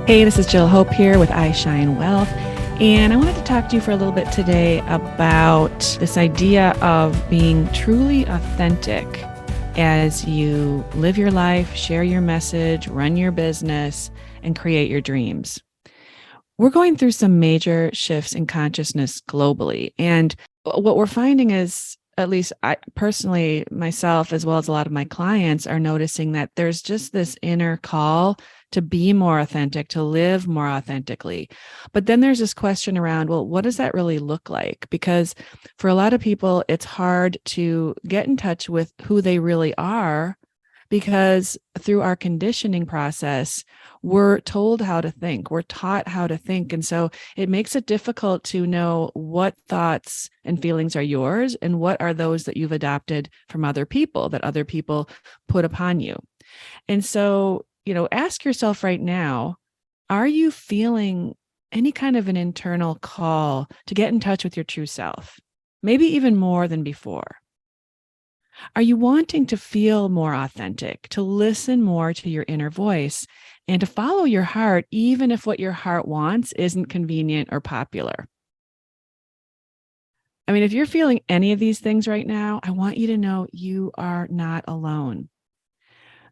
Hey, this is Jill Hope here with I Shine Wealth. And I wanted to talk to you for a little bit today about this idea of being truly authentic as you live your life, share your message, run your business, and create your dreams. We're going through some major shifts in consciousness globally. And what we're finding is, at least I personally, myself, as well as a lot of my clients, are noticing that there's just this inner call to be more authentic, to live more authentically. But then there's this question around, well, what does that really look like? Because for a lot of people, it's hard to get in touch with who they really are, because through our conditioning process, we're told how to think, we're taught how to think. And so it makes it difficult to know what thoughts and feelings are yours and what are those that you've adopted from other people, that other people put upon you. And so, ask yourself right now, are you feeling any kind of an internal call to get in touch with your true self? Maybe even more than before. Are you wanting to feel more authentic, to listen more to your inner voice, and to follow your heart, even if what your heart wants isn't convenient or popular? I mean, if you're feeling any of these things right now, I want you to know you are not alone.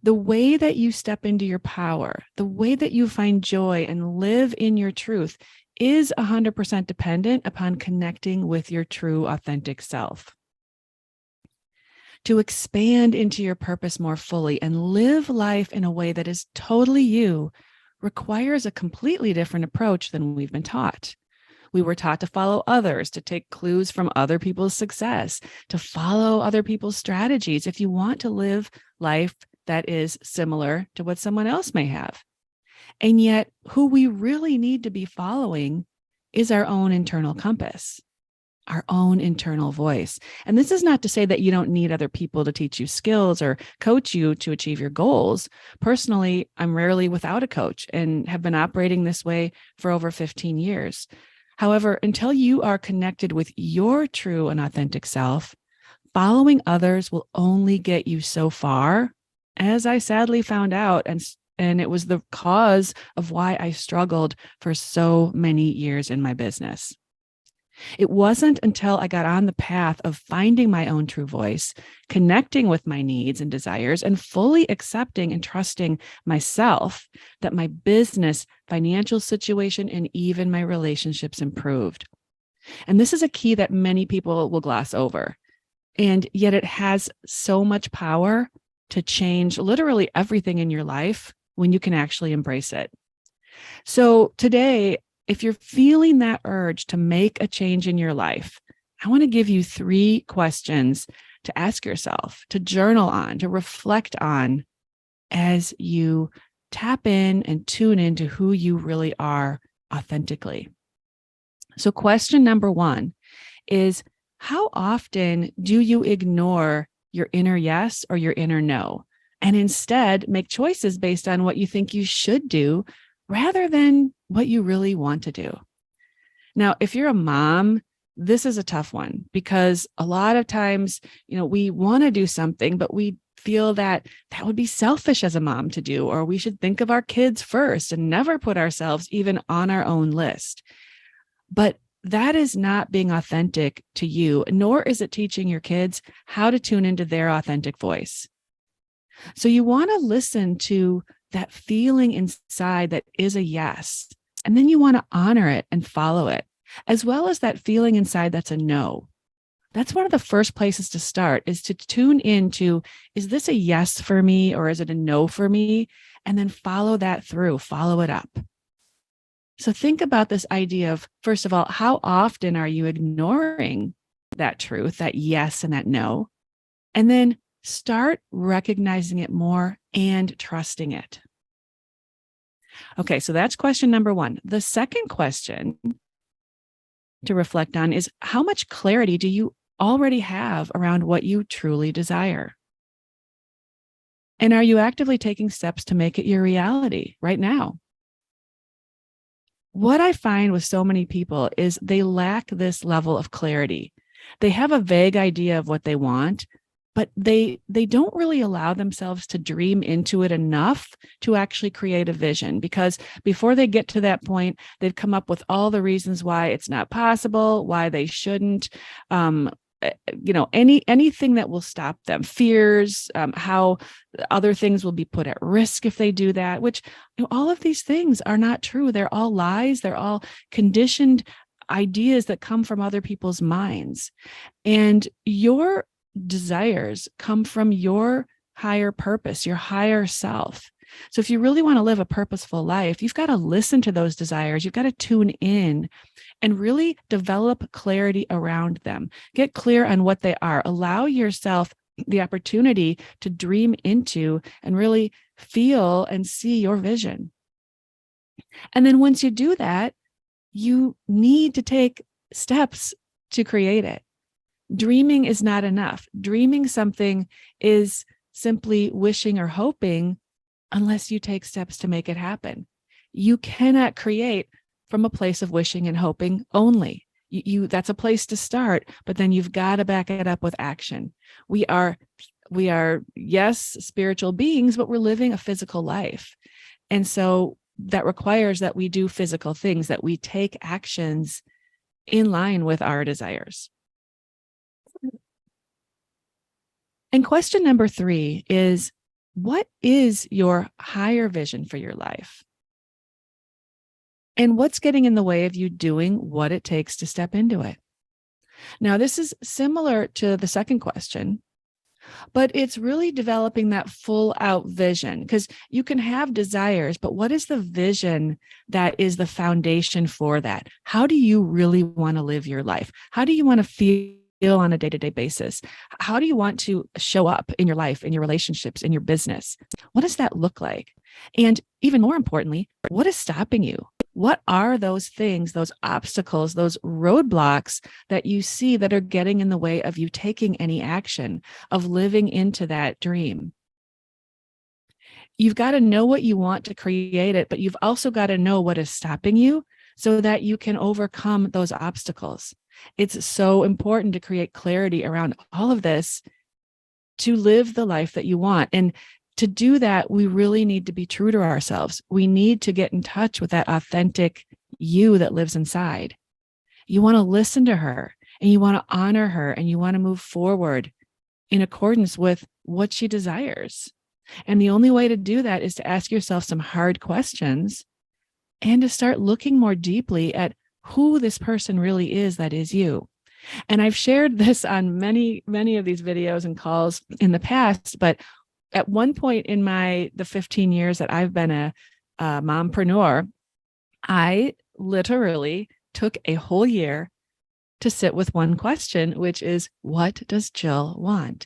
The way that you step into your power, the way that you find joy and live in your truth is 100% dependent upon connecting with your true, authentic self. To expand into your purpose more fully and live life in a way that is totally you requires a completely different approach than we've been taught. We were taught to follow others, to take clues from other people's success, to follow other people's strategies if you want to live life that is similar to what someone else may have. And yet, who we really need to be following is our own internal compass, our own internal voice. And this is not to say that you don't need other people to teach you skills or coach you to achieve your goals. Personally, I'm rarely without a coach and have been operating this way for over 15 years. However, until you are connected with your true and authentic self, following others will only get you so far, as I sadly found out, and it was the cause of why I struggled for so many years in my business. It wasn't until I got on the path of finding my own true voice, connecting with my needs and desires, and fully accepting and trusting myself that my business, financial situation, and even my relationships improved. And this is a key that many people will gloss over. And yet it has so much power to change literally everything in your life when you can actually embrace it. So today, if you're feeling that urge to make a change in your life, I want to give you 3 questions to ask yourself, to journal on, to reflect on as you tap in and tune into who you really are authentically. So question number 1 is, how often do you ignore your inner yes or your inner no, and instead make choices based on what you think you should do rather than what you really want to do? Now, if you're a mom, this is a tough one, because a lot of times, we want to do something, but we feel that that would be selfish as a mom to do, or we should think of our kids first and never put ourselves even on our own list. But that is not being authentic to you, nor is it teaching your kids how to tune into their authentic voice. So you want to listen to that feeling inside that is a yes, and then you want to honor it and follow it, as well as that feeling inside that's a no. That's one of the first places to start, is to tune into, is this a yes for me or is it a no for me? And then follow that through, follow it up. So think about this idea of, first of all, how often are you ignoring that truth, that yes and that no? And then start recognizing it more and trusting it. Okay, so that's question number 1. The second question to reflect on is, how much clarity do you already have around what you truly desire? And are you actively taking steps to make it your reality right now? What I find with so many people is they lack this level of clarity. They have a vague idea of what they want, but they don't really allow themselves to dream into it enough to actually create a vision, because before they get to that point, they've come up with all the reasons why it's not possible, why they shouldn't, anything that will stop them, fears, how other things will be put at risk if they do that, which all of these things are not true. They're all lies. They're all conditioned ideas that come from other people's minds. And your desires come from your higher purpose, your higher self. So if you really want to live a purposeful life, you've got to listen to those desires. You've got to tune in and really develop clarity around them. Get clear on what they are. Allow yourself the opportunity to dream into and really feel and see your vision. And then once you do that, you need to take steps to create it. Dreaming is not enough. Dreaming something is simply wishing or hoping unless you take steps to make it happen. You cannot create from a place of wishing and hoping only. That's a place to start, but then you've got to back it up with action. We are, yes, spiritual beings, but we're living a physical life. And so that requires that we do physical things, that we take actions in line with our desires. And question number 3 is, what is your higher vision for your life? And what's getting in the way of you doing what it takes to step into it? Now, this is similar to the second question, but it's really developing that full out vision, because you can have desires, but what is the vision that is the foundation for that? How do you really want to live your life? How do you want to feel on a day-to-day basis? How do you want to show up in your life, in your relationships, in your business? What does that look like? And even more importantly, what is stopping you? What are those things, those obstacles, those roadblocks that you see that are getting in the way of you taking any action, of living into that dream? You've got to know what you want to create it, but you've also got to know what is stopping you so that you can overcome those obstacles. It's so important to create clarity around all of this to live the life that you want. And to do that, we really need to be true to ourselves. We need to get in touch with that authentic you that lives inside. You want to listen to her, and you want to honor her, and you want to move forward in accordance with what she desires. And the only way to do that is to ask yourself some hard questions and to start looking more deeply at who this person really is that is you. And I've shared this on many of these videos and calls in the past, but at one point in the 15 years that I've been a mompreneur, I literally took a whole year to sit with one question, which is, what does Jill want?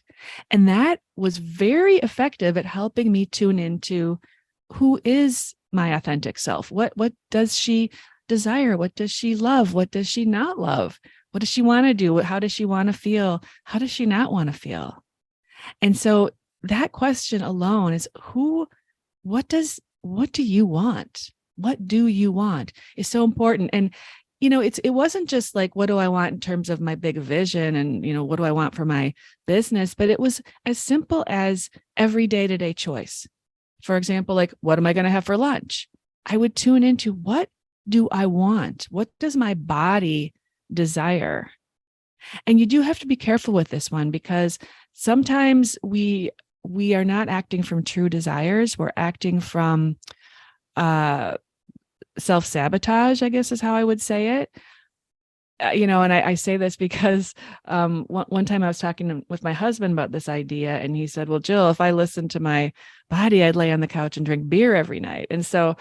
And that was very effective at helping me tune into who is my authentic self. What does she desire? What does she love? What does she not love? What does she want to do? How does she want to feel? How does she not want to feel? And so that question alone is what do you want? What do you want is so important. And, it wasn't just like, what do I want in terms of my big vision and, what do I want for my business? But it was as simple as every day-to-day choice. For example, like, what am I going to have for lunch? I would tune into, what do I want? What does my body desire? And you do have to be careful with this one, because sometimes we are not acting from true desires. We're acting from self-sabotage, I guess is how I would say it. And I say this because one time I was talking with my husband about this idea, and he said, well, Jill, if I listened to my body, I'd lay on the couch and drink beer every night. And so,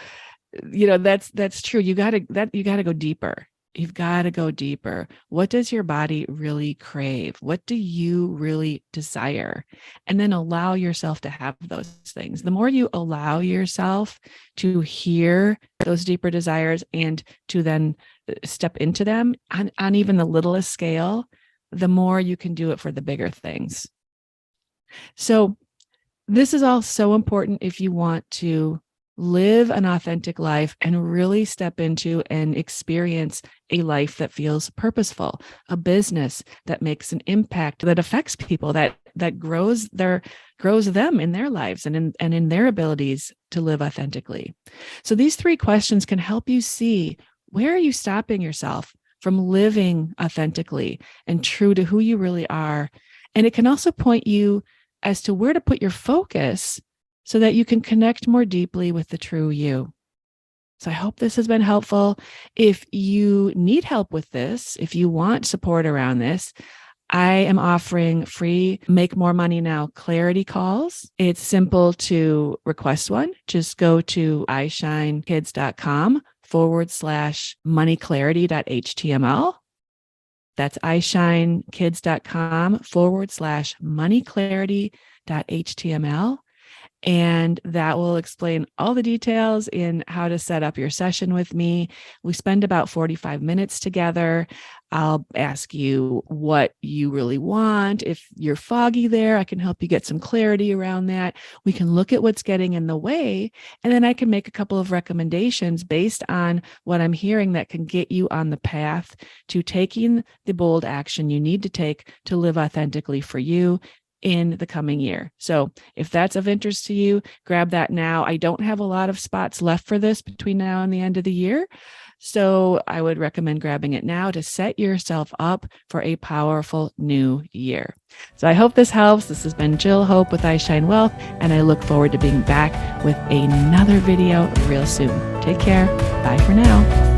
that's true. You got to go deeper. You've got to go deeper. What does your body really crave? What do you really desire? And then allow yourself to have those things. The more you allow yourself to hear those deeper desires and to then step into them on even the littlest scale, the more you can do it for the bigger things. So this is all so important if you want to live an authentic life, and really step into and experience a life that feels purposeful, a business that makes an impact, that affects people, that grows them in their lives and in their abilities to live authentically. So these 3 questions can help you see, where are you stopping yourself from living authentically and true to who you really are? And it can also point you as to where to put your focus so that you can connect more deeply with the true you. So I hope this has been helpful. If you need help with this, if you want support around this, I am offering free Make More Money Now clarity calls. It's simple to request one. Just go to ishinekids.com/moneyclarity.html. That's ishinekids.com/moneyclarity.html. And that will explain all the details in how to set up your session with me. We spend about 45 minutes together. I'll ask you what you really want. If you're foggy there, I can help you get some clarity around that. We can look at what's getting in the way, and then I can make a couple of recommendations based on what I'm hearing that can get you on the path to taking the bold action you need to take to live authentically for you in the coming year. So if that's of interest to you, grab that now. I don't have a lot of spots left for this between now and the end of the year. So I would recommend grabbing it now to set yourself up for a powerful new year. So I hope this helps. This has been Jill Hope with iShine Wealth, and I look forward to being back with another video real soon. Take care. Bye for now.